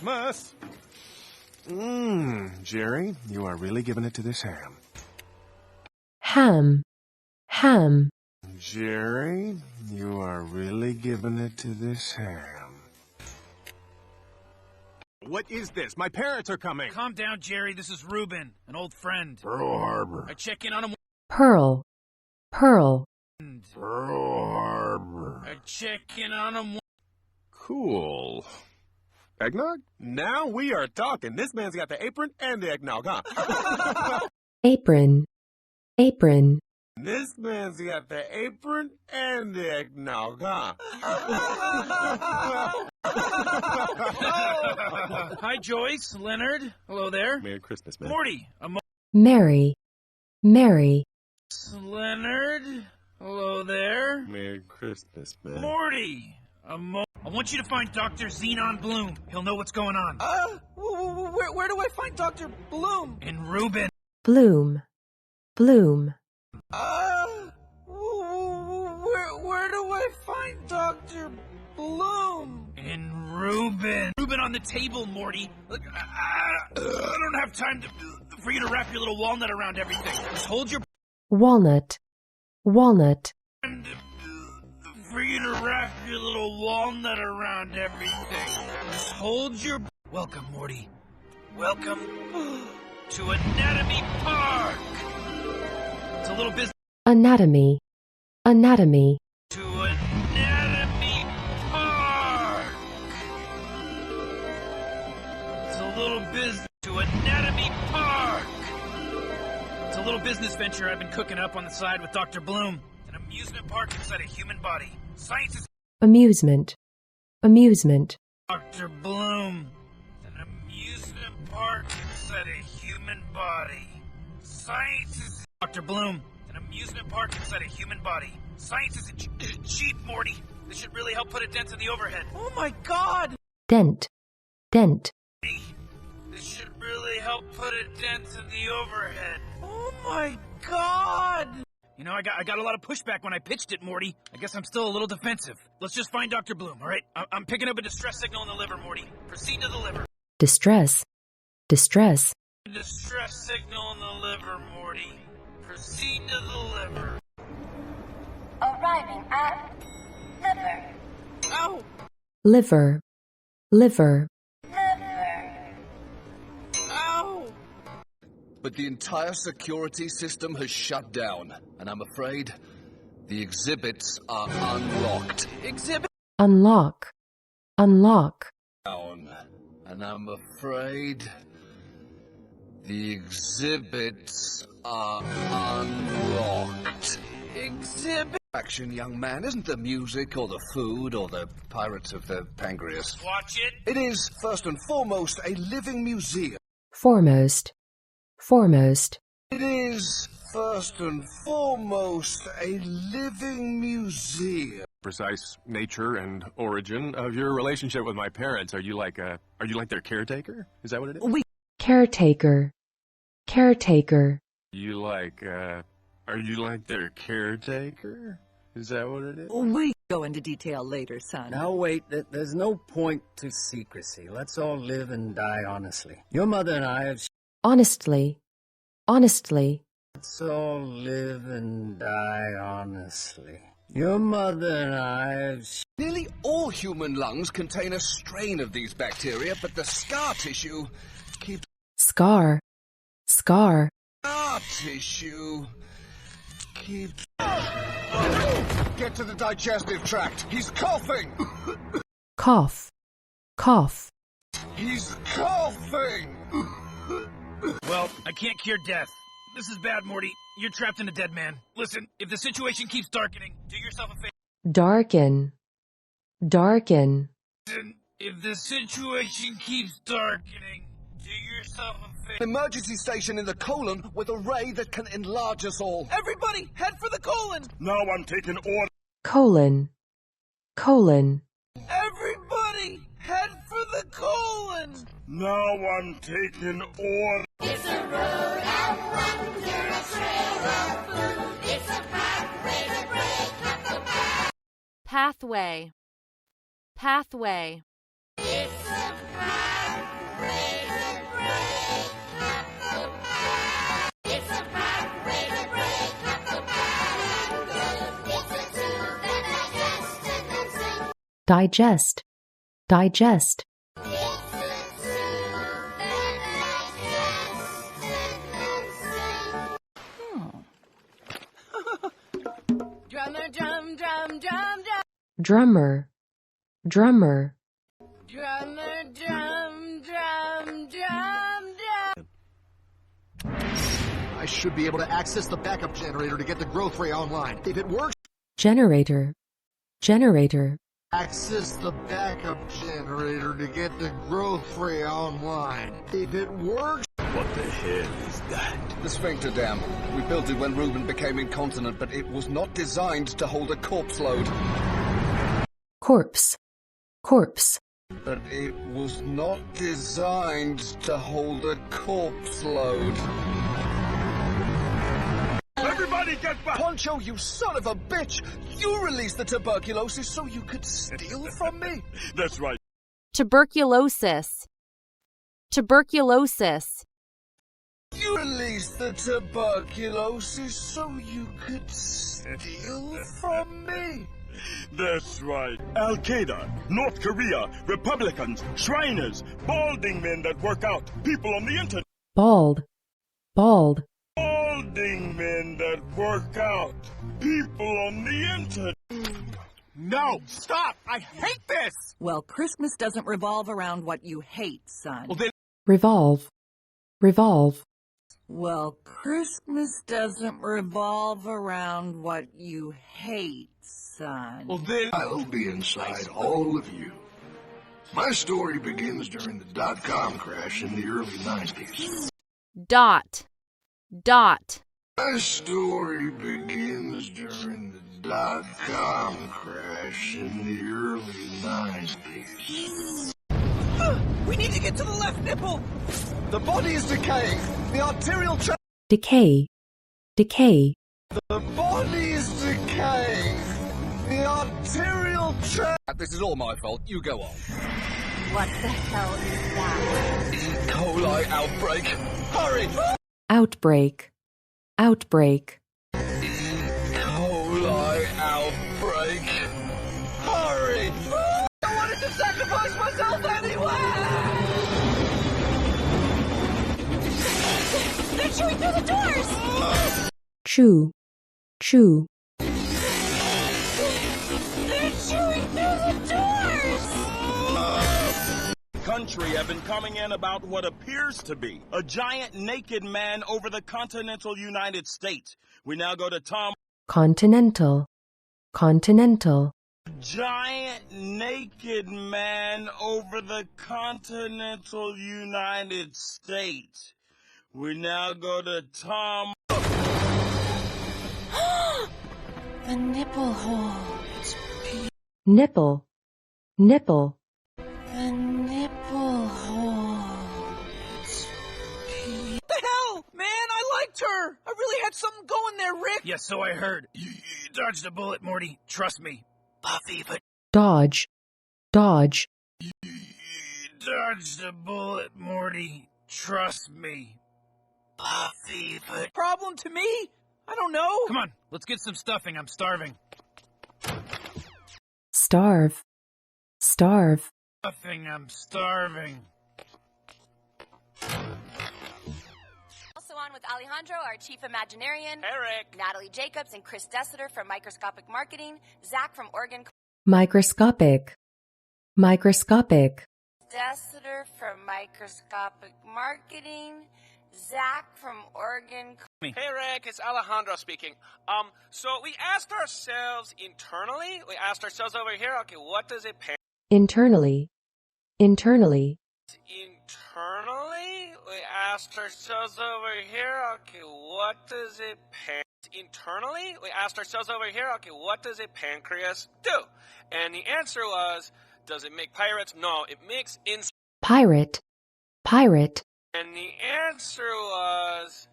Christmas! Jerry, you are really giving it to this ham. Ham, ham. Jerry, you are really giving it to this ham. What is this? My parents are coming! Calm down, Jerry. This is Ruben, an old friend. Pearl Harbor. I check in on him. Pearl, pearl. Pearl Harbor. I check in on him. Cool. Eggnog? Now we are talking. This man's got the apron and the eggnog, huh? Apron, apron. This man's got the apron and the eggnog, huh? Hi, Joyce, Leonard. Hello there. Merry Christmas, man. Morty. Mary, Mary. Leonard. Hello there. Merry Christmas, man. Morty. I want you to find Dr. Xenon Bloom. He'll know what's going on. Where do I find Dr. Bloom? And Ruben. Bloom, bloom. Where do I find Dr. Bloom? And Ruben. Ruben on the table, Morty. Look, I don't have time for you to wrap your little walnut around everything. Just hold your... Walnut, walnut. And for you to wrap your little walnut around everything. Just hold your... Welcome, Morty. Welcome to Anatomy Park. It's a little business. Anatomy, anatomy. To Anatomy Park. It's a little business. To Anatomy Park. It's a little business venture I've been cooking up on the side with Dr. Bloom. An amusement park inside a human body. Science is... Amusement, amusement. Dr. Bloom. An amusement park inside a human body. Science is... Dr. Bloom. An amusement park inside a human body. Science isn't cheap, Morty. This should really help put a dent in the overhead. Oh my god! Dent, dent. This should really help put a dent in the overhead. Oh my god! You know, I got a lot of pushback when I pitched it, Morty. I guess I'm still a little defensive. Let's just find Dr. Bloom, all right? I'm picking up a distress signal in the liver, Morty. Proceed to the liver. Distress, distress. Distress signal in the liver, Morty. Proceed to the liver. Arriving at liver. Ow! Liver, liver. Liver. Ow! But the entire security system has shut down, and I'm afraid the exhibits are unlocked. Exhibit. Unlock, unlock. Down, and I'm afraid the exhibits are unlocked. Exhibit. Action, young man, isn't the music or the food or the Pirates of the Pancreas. Watch it. It is, first and foremost, a living museum. Foremost, foremost. It is, first and foremost, a living museum. Precise nature and origin of your relationship with my parents. Are you like their caretaker? Is that what it is? Caretaker, caretaker. Are you like their caretaker? Is that what it is? We go into detail later, son. Now wait, there's no point to secrecy. Let's all live and die honestly. Your mother and I have... Honestly, honestly. Let's all live and die honestly. Your mother and I have... Nearly all human lungs contain a strain of these bacteria, but the scar tissue keeps... Scar, scar. Scar tissue keeps... Get to the digestive tract. He's coughing. Cough, cough. He's coughing. Well, I can't cure death. This is bad, Morty. You're trapped in a dead man. Listen, if the situation keeps darkening, do yourself a favor. Darken, darken. Listen, if the situation keeps darkening, do yourself a favor. Emergency station in the colon with a ray that can enlarge us all. Everybody, head for the colon! Now I'm taking order. Colon, colon. Everybody, head for the colon! Now I'm taking order. It's a road out under a trail of food. It's a pathway to break up the path. Pathway, pathway. It's a pathway. digest, digest, Drummer, drum, drum, drum, drum. drummer, drummer, Drummer, drum, drum, drum, drum. I should be able to access the backup generator to get the growth ray online. If it works, generator, generator, access the backup generator to get the growth ray online. If it works, What the hell is that? The sphincter dam. We built it when Reuben became incontinent, but it was not designed to hold a corpse load. corpse, corpse, But it was not designed to hold a corpse load. Everybody get back! Poncho, you son of a bitch! You released the tuberculosis so you could steal from me? That's right. Tuberculosis. Tuberculosis. You released the tuberculosis so you could steal from me? That's right. Al-Qaeda, North Korea, Republicans, Shriners, balding men that work out, people on the internet. bald, bald, Balding men that work out, people on the internet. No, stop! I hate this! Well, Christmas doesn't revolve around what you hate, son. Well, then, revolve, revolve, Well, Christmas doesn't revolve around what you hate, son. I'll be inside all of you. My story begins during the dot-com crash in the early 90s. Dot. Dot. My story begins during the dot-com crash in the early 90s. We need to get to the left nipple. the body is decaying. The arterial tract. decay, decay, The body is decaying. The arterial tract. This is all my fault. You go on. What the hell is that? E. coli outbreak. Hurry! outbreak, outbreak, E. coli outbreak. Hurry! I wanted to sacrifice myself anyway. They're chewing through the doors. chew, chew, They're chewing through the doors. Country have been coming in about what appears to be a giant naked man over the continental United States. We now go to Tom. continental, continental, Giant naked man over the continental United States. We now go to Tom. The nipple hole. nipple, nipple, The nipple hole. What the hell, man? I liked her. I really had something going there, Rick. Yes, so I heard. You dodged a bullet, Morty. Trust me. Buffy, but dodge, dodge, you dodged a bullet, Morty. Trust me. Buffy, but Problem to me? I don't know. come on, let's get some stuffing. I'm starving. starve, starve, Stuffing, I'm starving. Also on with Alejandro, our chief imaginarian. Eric. Natalie Jacobs and Chris Dessiter from Microscopic Marketing. Zach from Oregon. microscopic, microscopic, Dessiter from Microscopic Marketing. Zach from Oregon. Hey Rick, it's Alejandro speaking. So we asked ourselves internally, over here, okay, what does it pay? internally, internally, Internally, we asked ourselves over here, okay, what does it pay? Internally, we asked ourselves over here, okay, what does a pancreas do? And the answer was, does it make pirates? No, it makes insulin. pirate, pirate, And the answer was,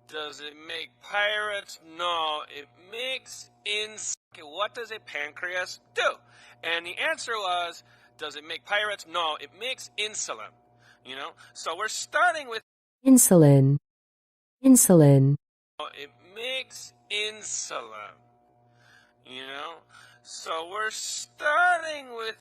does it make pirates? No, it makes insulin. Okay, what does a pancreas do? And the answer was, does it make pirates? No, it makes insulin. You know, so we're starting with insulin, insulin, it makes insulin. You know, So we're starting with